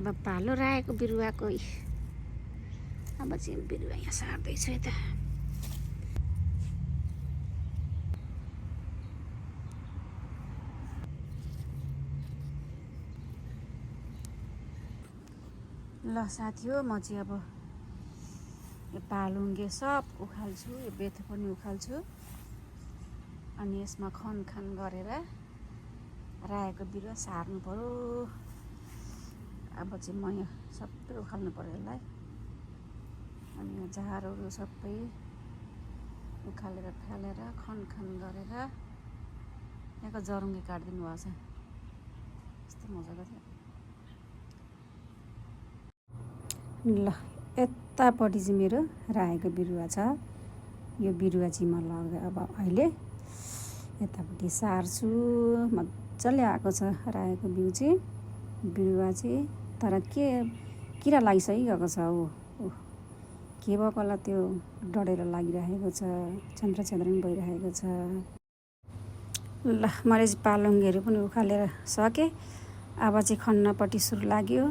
अब पालो राखेको बिरुवाको अब चाहिँ बिरुवा यहाँ सार्दैछु यता। ल साथी हो, म चाहिँ अब यो पालुङ्गे सब उखाल्छु, यो बेथो पनि उखाल्छु अनि यसमा खनखान गरेर राखेको बिरुवा सार्नु पर्यो। अब चाहिँ म यहाँ सबै उखाल्नु पर्यो यसलाई अनि यो झारहरू सबै उखालेर फालेर खनखान गरेर यहाँको जरुङ्गी काटिदिनु भएको छ। यस्तो मजाको थियो। ल यतापट्टि चाहिँ मेरो राखेको बिरुवा छ। यो बिरुवा चाहिँ म अब अहिले यतापट्टि सार्छु। मजाले आएको छ राखेको बिरुवा चाहिँ, तर के किरा लागिसकिरहेको छ। के भएको होला, त्यो डढेर लागिरहेको छ, छेन्द्रछेन्द्र पनि भइरहेको छ। ल मैले चाहिँ पालुङ्गेहरू पनि उखालेर सकेँ। अब चाहिँ खन्नपट्टि सुरु लाग्यो।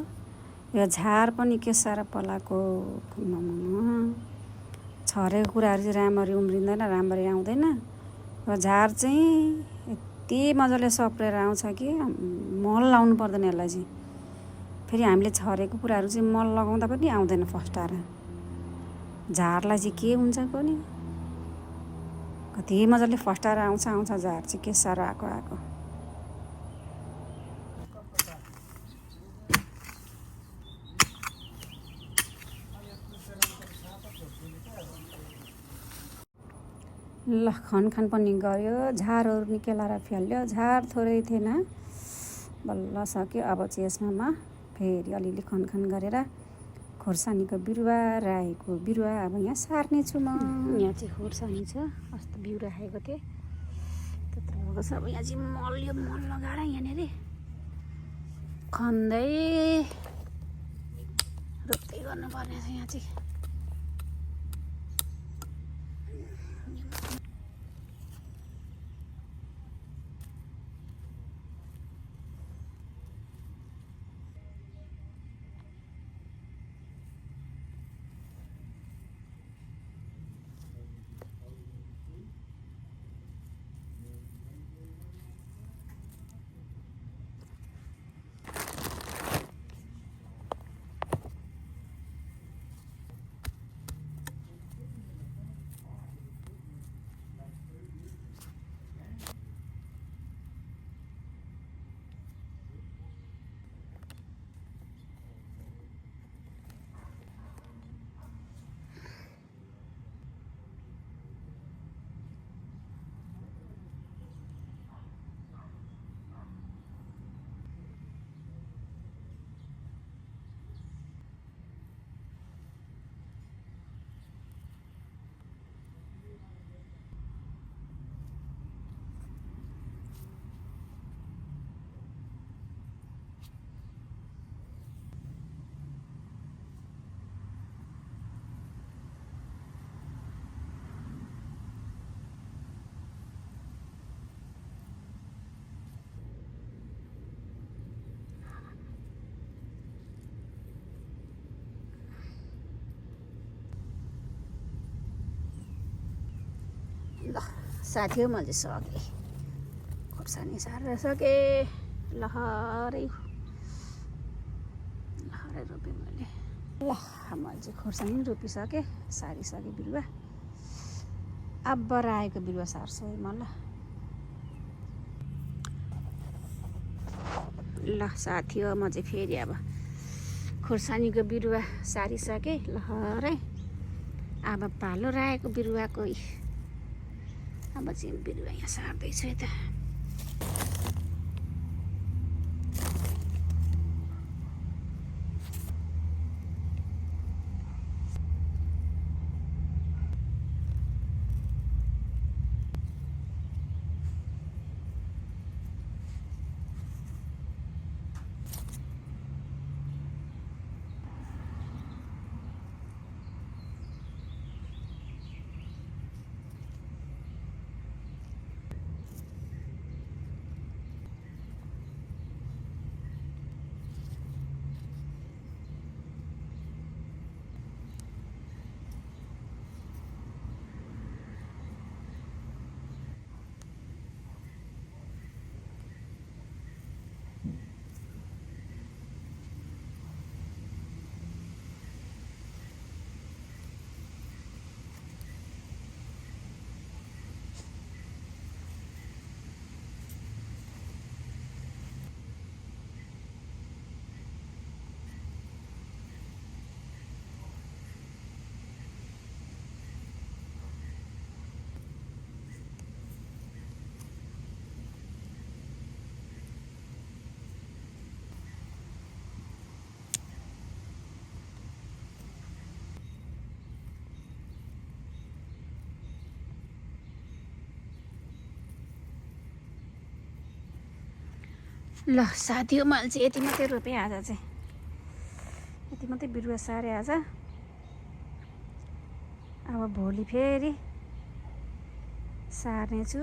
यो झार पनि के साह्रो पलाएको, छरेको कुराहरू चाहिँ राम्ररी उम्रिँदैन, राम्ररी आउँदैन। र झार चाहिँ यति मजाले सप्रेर आउँछ कि मल लाउनु पर्दैन यसलाई चाहिँ। फेरि हामीले छरेको कुराहरू चाहिँ मल लगाउँदा पनि आउँदैन फस्टाएर। झारलाई चाहिँ के हुन्छ कोनि, कति मजाले फस्टाएर आउँछ झार चाहिँ के साह्रो आएको। ल खनखान पनि गऱ्यो, झारहरू निकालेर फाल्यो। झार थोरै थिएन, बल्ल सक्यो। अब चाहिँ यसमा म फेरि अलिअलि खनखान गरेर खोर्सानीको बिरुवा राखेको बिरुवा अब यहाँ सार्ने छु म। यहाँ चाहिँ खोर्सानी छ, अस्ति बिउ राखेको थिएँ त्यत्रो भएको छ। अब यहाँ चाहिँ मल लगाएर यहाँनिर खन्दै रोप्दै गर्नुपर्ने छ। यहाँ चाहिँ ल साथी हो, म चाहिँ सकेँ। खोर्सानी सारेर सकेँ। लहरै रोपेँ मैले। ल मैले चाहिँ खोर्सानी पनि रोपिसकेँ, सारिसकेँ बिरुवा। अब राखेको बिरुवा सार्छु है म। ल साथी हो, म चाहिँ फेरि अब खोर्सानीको बिरुवा सारिसकेँ लहरै। अब पालो राखेको बिरुवाको अब चाहिँ बिरुवा यहाँ सार्दैछु यता। ल साथी हो, मैले चाहिँ यति मात्रै रोपेँ आज चाहिँ। यति मात्रै बिरुवा सारेँ आज। अब भोलि फेरि सार्नेछु।